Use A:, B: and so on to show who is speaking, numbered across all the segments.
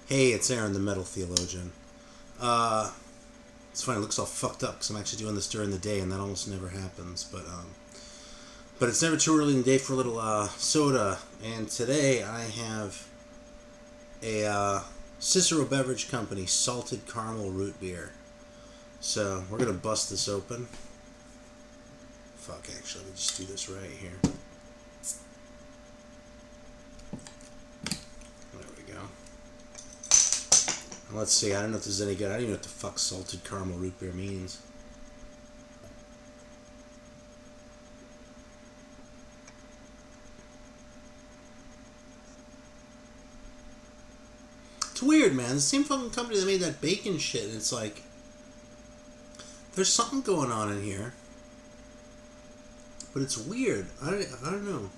A: Hey, it's Aaron, the Metal Theologian. Uh, it's funny, it looks all fucked up because I'm actually doing this during the day, and that almost never happens. But it's never too early in the day for a little soda. And today I have a Cicero Beverage Company salted caramel root beer. So we're gonna bust this open. Fuck, actually, let me just do this right here. There we go. Let's see, I don't know if this is any good. I don't even know what the fuck salted caramel root beer means. It's weird, man. The same fucking company that made that bacon shit, and it's like, there's something going on in here. But it's weird. I don't know.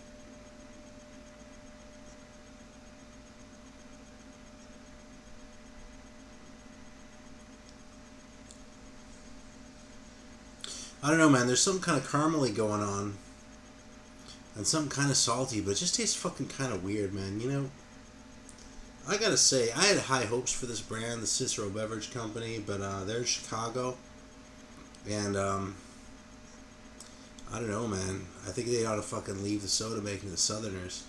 A: I don't know, man. There's some kind of caramely going on. And something kind of salty, but it just tastes fucking kind of weird, man. You know, I gotta say, I had high hopes for this brand, the Cicero Beverage Company, but they're in Chicago. And, I don't know, man. I think they ought to fucking leave the soda making to the Southerners.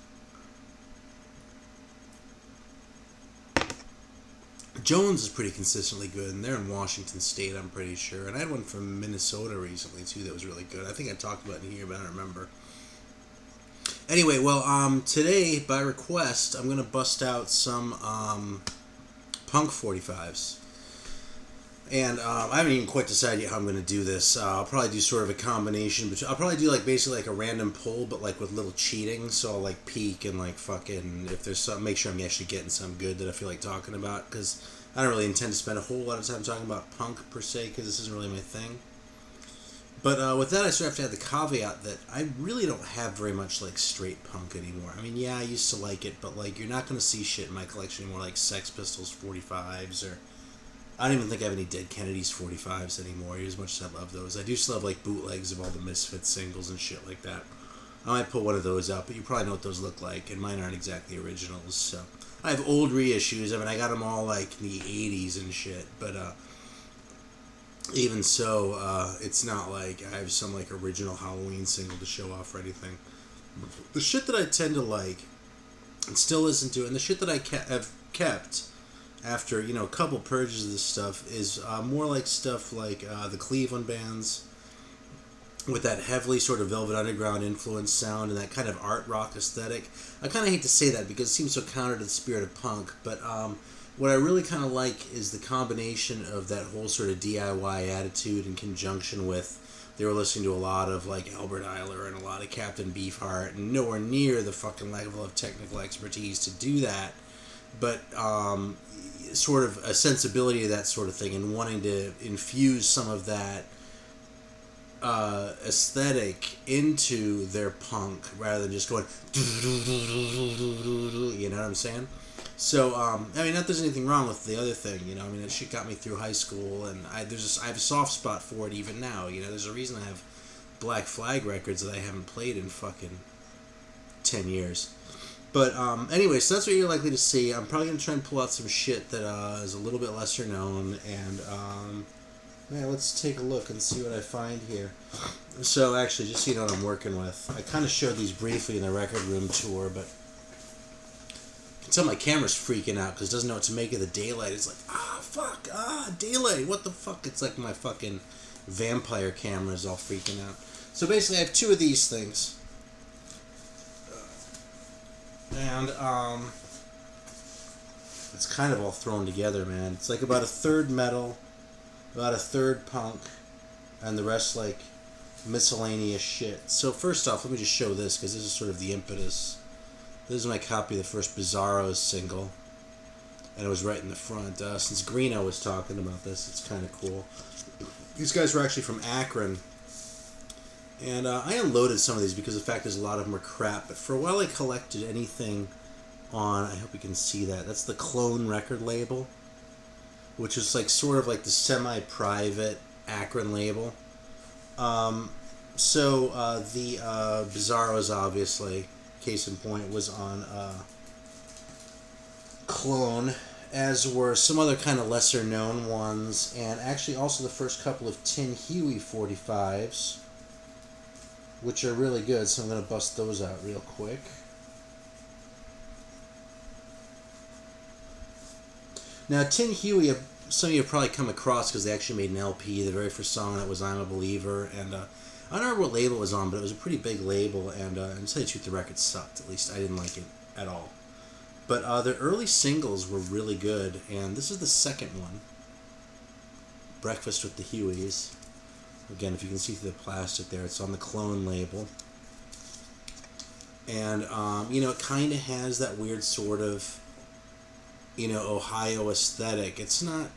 A: Jones is pretty consistently good, and they're in Washington State, I'm pretty sure. And I had one from Minnesota recently, too, that was really good. I think I talked about it in here, but I don't remember. Anyway, well, today, by request, I'm going to bust out some Punk 45s. And I haven't even quite decided yet how I'm going to do this. I'll probably do sort of a combination. I'll probably do like basically like a random pull, but like with little cheating. So I'll like peek and like fucking, if there's some, make sure I'm actually getting some good that I feel like talking about. Because I don't really intend to spend a whole lot of time talking about punk per se, because this isn't really my thing. But with that, I sort of have to add the caveat that I really don't have very much like straight punk anymore. I mean, yeah, I used to like it, but like you're not going to see shit in my collection anymore, like Sex Pistols 45s or I don't even think I have any Dead Kennedys 45s anymore, as much as I love those. I do still have like bootlegs of all the Misfits singles and shit like that. I might pull one of those out, but you probably know what those look like, and mine aren't exactly originals. So I have old reissues. I mean, I got them all like in the 80s and shit, but even so, it's not like I have some like original Halloween single to show off or anything. The shit that I tend to like and still listen to, and the shit that I have kept after a couple purges of this stuff is more like stuff like the Cleveland bands with that heavily sort of Velvet Underground influence sound and that kind of art rock aesthetic. I kind of hate to say that because it seems so counter to the spirit of punk, but what I really kind of like is the combination of that whole sort of DIY attitude in conjunction with they were listening to a lot of like Albert Eiler and a lot of Captain Beefheart, and nowhere near the fucking level of technical expertise to do that, but sort of a sensibility of that sort of thing and wanting to infuse some of that aesthetic into their punk rather than just going you know what I'm saying. So I mean, not there's anything wrong with the other thing, I mean, that shit got me through high school, and I have a soft spot for it even now. There's a reason I have Black Flag records that I haven't played in fucking 10 years. But anyway, so that's what you're likely to see. I'm probably going to try and pull out some shit that is a little bit lesser known. And let's take a look and see what I find here. So actually, just so you know what I'm working with. I kind of showed these briefly in the record room tour, but you can tell my camera's freaking out because it doesn't know what to make of the daylight. It's like, daylight, what the fuck? It's like my fucking vampire camera is all freaking out. So basically, I have two of these things. And it's kind of all thrown together, man. It's like about a third metal, about a third punk, and the rest like miscellaneous shit. So first off, let me just show this because this is sort of the impetus. This is my copy of the first Bizarros single, and it was right in the front. Since Greeno was talking about this, it's kind of cool. These guys were actually from Akron. And I unloaded some of these because the fact is a lot of them are crap. But for a while I collected anything on, I hope you can see that. That's the Clone record label, which is like sort of like the semi-private Akron label. So the Bizarros, obviously, case in point, was on Clone. as were some other kind of lesser known ones, and actually also the first couple of Tin Huey 45s, which are really good, so I'm going to bust those out real quick. Now, Tin Huey, some of you have probably come across because they actually made an LP. The very first song on it was I'm a Believer, and I don't remember what label it was on, but it was a pretty big label, and to tell you the truth, the record sucked. At least I didn't like it at all. But their early singles were really good, and this is the second one, Breakfast with the Hueys. Again, if you can see through the plastic there, it's on the Clone label. And, it kind of has that weird sort of, Ohio aesthetic. It's not,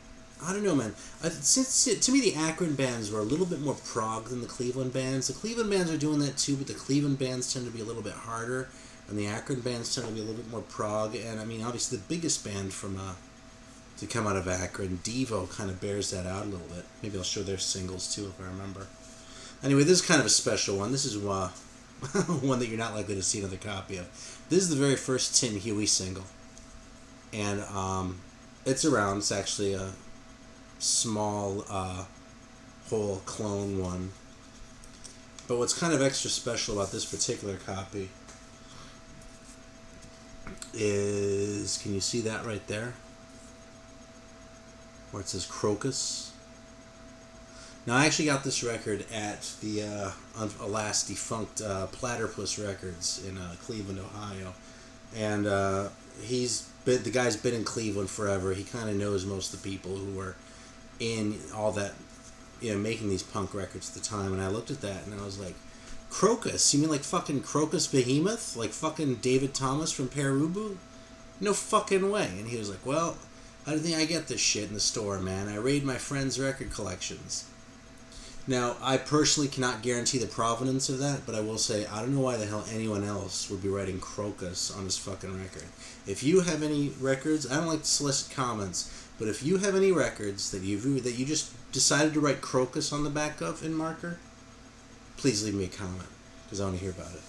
A: I don't know, man. To me, the Akron bands were a little bit more prog than the Cleveland bands. The Cleveland bands are doing that too, but the Cleveland bands tend to be a little bit harder, and the Akron bands tend to be a little bit more prog. And I mean, obviously, the biggest band to come out of Akron, Devo, kind of bears that out a little bit. Maybe I'll show their singles too, if I remember. Anyway, this is kind of a special one. This is one that you're not likely to see another copy of. This is the very first Tin Huey single. And it's around. It's actually a small whole clone one. But what's kind of extra special about this particular copy is, can you see that right there? Where it says Crocus. Now, I actually got this record at the alas defunct Platypus Records in Cleveland, Ohio. And the guy's been in Cleveland forever. He kind of knows most of the people who were in all that, making these punk records at the time. And I looked at that and I was like, Crocus? You mean like fucking Crocus Behemoth? Like fucking David Thomas from Perubu? No fucking way. And he was like, well, how do you think I get this shit in the store, man? I raid my friends' record collections. Now, I personally cannot guarantee the provenance of that, but I will say, I don't know why the hell anyone else would be writing Crocus on this fucking record. If you have any records, I don't like to solicit comments, but if you have any records that you just decided to write Crocus on the back of in marker, please leave me a comment, because I want to hear about it.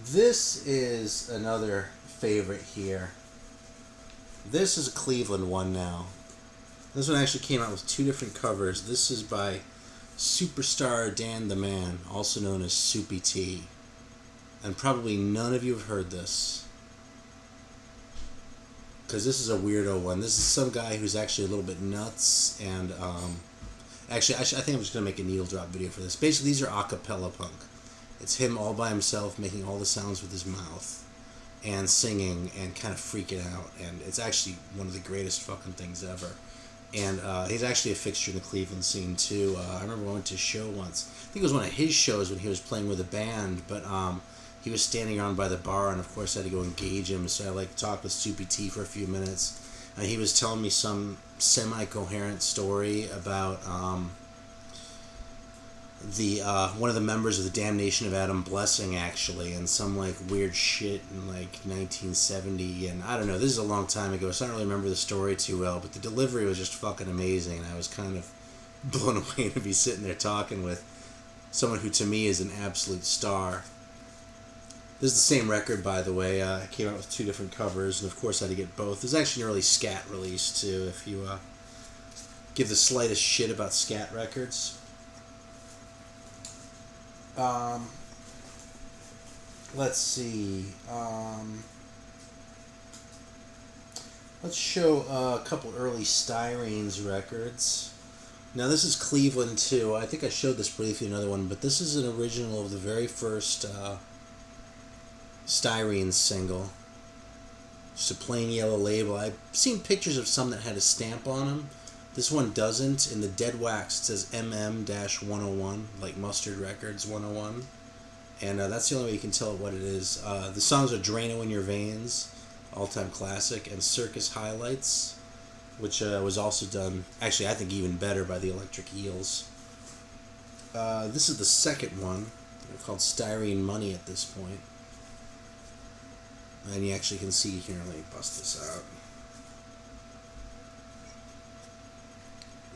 A: This is another favorite here. This is a Cleveland one now. This one actually came out with two different covers. This is by Superstar Dan the Man, also known as Soupy T. And probably none of you have heard this, because this is a weirdo one. This is some guy who's actually a little bit nuts, and actually, I think I'm just going to make a needle drop video for this. Basically, these are a cappella punk. It's him all by himself making all the sounds with his mouth and singing and kind of freaking out, and it's actually one of the greatest fucking things ever. And he's actually a fixture in the Cleveland scene too. I remember I went to a show once. I think it was one of his shows when he was playing with a band, but he was standing around by the bar, and of course I had to go engage him, so I talked with Soupy T for a few minutes, and he was telling me some semi-coherent story about one of the members of the Damnation of Adam Blessing, actually, and some weird shit in 1970, and I don't know, this is a long time ago, so I don't really remember the story too well, but the delivery was just fucking amazing, and I was kind of blown away to be sitting there talking with someone who to me is an absolute star. This is the same record, by the way. It came out with two different covers, and of course I had to get both. There's actually an early scat release too, if you give the slightest shit about scat records. Let's see. Let's show a couple early Styrene's records. Now this is Cleveland too. I think I showed this briefly in another one, but this is an original of the very first Styrene single. Just a plain yellow label. I've seen pictures of some that had a stamp on them. This one doesn't. In the dead wax it says MM-101, like Mustard Records 101. And that's the only way you can tell what it is. The songs are Drano in Your Veins, all-time classic, and Circus Highlights, which was also done, actually I think even better, by the Electric Eels. This is the second one. They're called Styrene Money at this point. And you actually can see here, let me bust this out.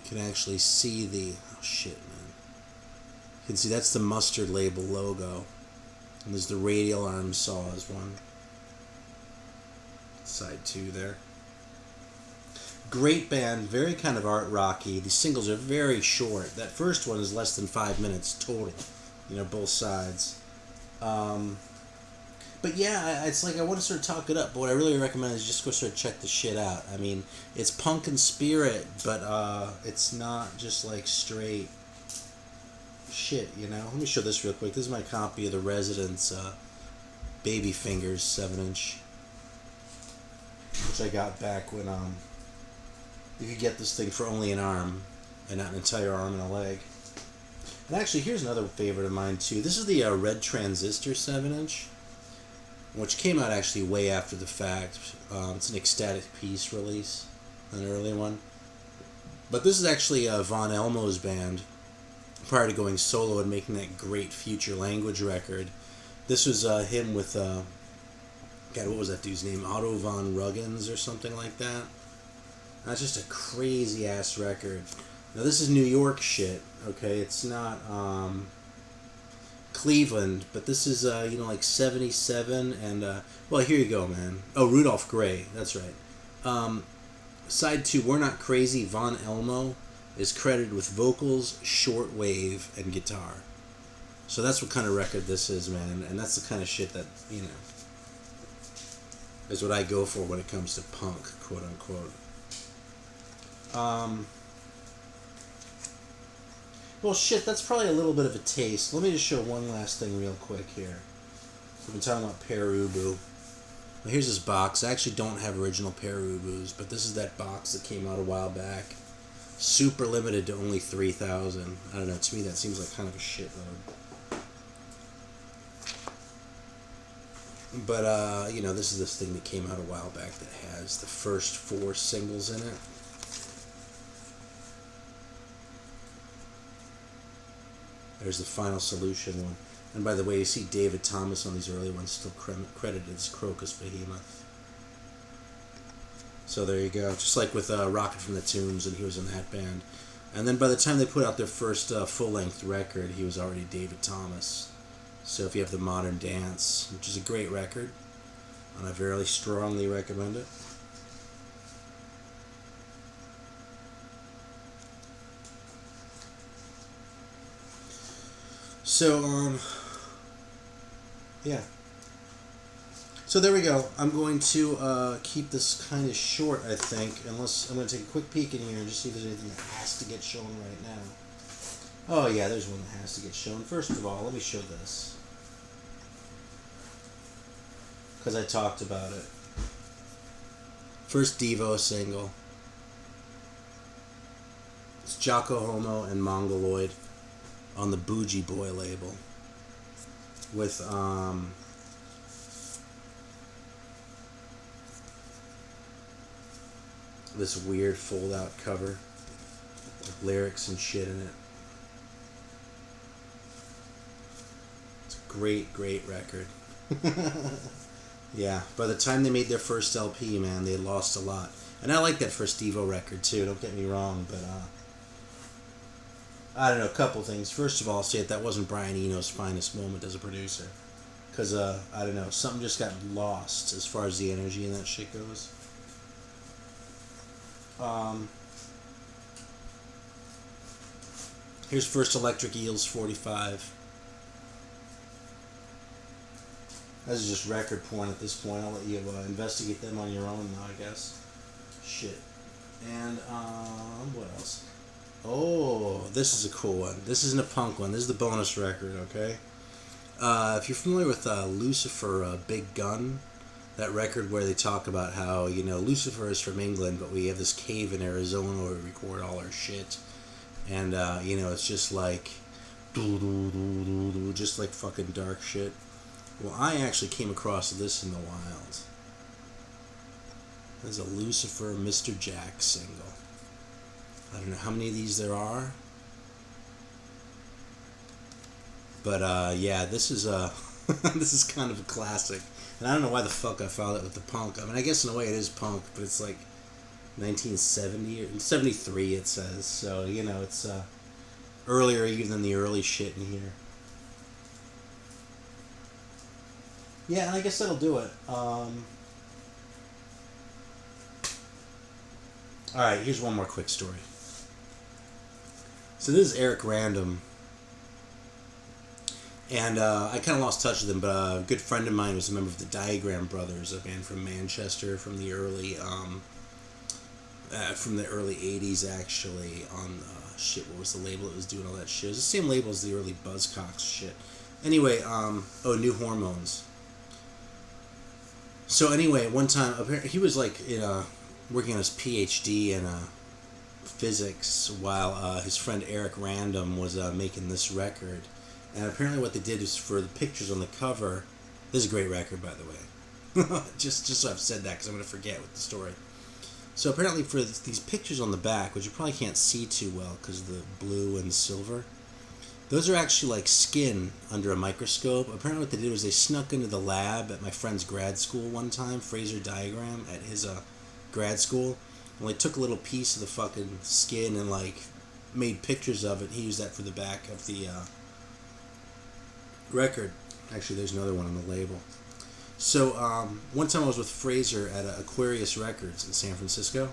A: You can actually see the, oh shit, man. You can see that's the Mustard label logo. And there's the radial arm saws one. Side 2 there. Great band, very kind of art rocky. These singles are very short. That first one is less than 5 minutes total, both sides. But yeah, it's like I want to sort of talk it up, but what I really recommend is just go sort of check the shit out. I mean, it's punk in spirit, but it's not just like straight shit, Let me show this real quick. This is my copy of The Residents' Baby Fingers 7-inch, which I got back when you could get this thing for only an arm and not an entire arm and a leg. And actually, here's another favorite of mine too. This is the Red Transistor 7-inch, which came out actually way after the fact. It's an Ecstatic Peace release, an early one. But this is actually Von Elmo's band prior to going solo and making that great Future Language record. This was him with, God, what was that dude's name? Otto von Ruggins or something like that. That's just a crazy ass record. Now this is New York shit, okay? It's not Cleveland, but this is like 77 and well, here you go, man. Oh, Rudolph Gray, that's right. Side 2, We're Not Crazy. Von Elmo is credited with vocals, shortwave, and guitar. So that's what kind of record this is, man, and that's the kind of shit that is what I go for when it comes to punk, quote unquote. Well, shit, that's probably a little bit of a taste. Let me just show one last thing real quick here. We've been talking about Perubu. Well, here's this box. I actually don't have original Perubus, but this is that box that came out a while back. Super limited to only 3,000. I don't know, to me that seems like kind of a shitload. But, this is this thing that came out a while back that has the first 4 singles in it. There's the Final Solution one. And by the way, you see David Thomas on these early ones still credited as Crocus Behemoth. So there you go. Just like with Rocket from the Tombs, and he was in that band. And then by the time they put out their first full-length record, he was already David Thomas. So if you have the Modern Dance, which is a great record, and I very strongly recommend it. So, yeah. So there we go. I'm going to keep this kind of short, I think, unless I'm going to take a quick peek in here and just see if there's anything that has to get shown right now. Oh yeah, there's one that has to get shown. First of all, let me show this, because I talked about it. First Devo single. It's Jocko Homo and Mongoloid on the Bougie Boy label with this weird fold-out cover with lyrics and shit in it. It's a great, great record. Yeah, by the time they made their first LP, man, they lost a lot. And I like that first Devo record, too, don't get me wrong, but, I don't know, a couple things. First of all, I'll say that wasn't Brian Eno's finest moment as a producer. Because, I don't know, something just got lost as far as the energy and that shit goes. Here's First Electric Eels 45. This is just record porn at this point. I'll let you investigate them on your own now, I guess. Shit. And, what else? Oh, this is a cool one. This isn't a punk one. This is the bonus record, okay? If you're familiar with Lucifer, Big Gun, that record where they talk about how, Lucifer is from England, but we have this cave in Arizona where we record all our shit. And, it's just like, just like fucking dark shit. Well, I actually came across this in the wild. There's a Lucifer Mr. Jack single. I don't know how many of these there are. But, yeah, this is this is kind of a classic. And I don't know why the fuck I followed it with the punk. I mean, I guess in a way it is punk, but it's like 1970 or 73 it says. So, it's earlier even than the early shit in here. Yeah, I guess that'll do it. All right, here's one more quick story. So this is Eric Random, and I kind of lost touch with him, but a good friend of mine was a member of the Diagram Brothers, a band from Manchester from the early '80s, actually. On shit, what was the label that was doing all that shit? It was the same label as the early Buzzcocks shit. Anyway, New Hormones. So anyway, one time apparently he was like working on his PhD in physics while his friend Eric Random was making this record. And apparently what they did is for the pictures on the cover, this is a great record, by the way. just so I've said that because I'm going to forget with the story. So apparently for these pictures on the back, which you probably can't see too well because of the blue and silver, those are actually like skin under a microscope. Apparently what they did was they snuck into the lab at my friend's grad school one time, Fraser Diagram, at his grad school. And they took a little piece of the fucking skin and like made pictures of it. He used that for the back of the record. Actually, there's another one on the label. So one time I was with Fraser at Aquarius Records in San Francisco,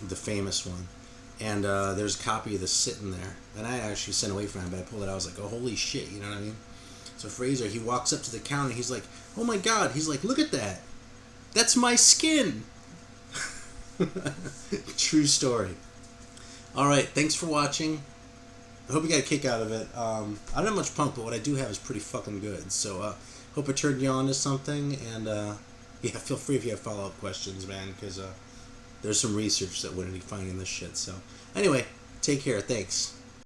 A: the famous one, and there's a copy of this sitting there, and I actually sent away from him, but I pulled it out. I was like, oh, holy shit, you know what I mean? So Fraser, he walks up to the counter, he's like, oh my god, he's like, look at that, that's my skin. True story. Alright, thanks for watching. I hope you got a kick out of it. I don't have much punk, but what I do have is pretty fucking good. So, hope I turned you on to something. And, yeah, feel free if you have follow-up questions, man, because there's some research that went into finding this shit. So, anyway, take care. Thanks.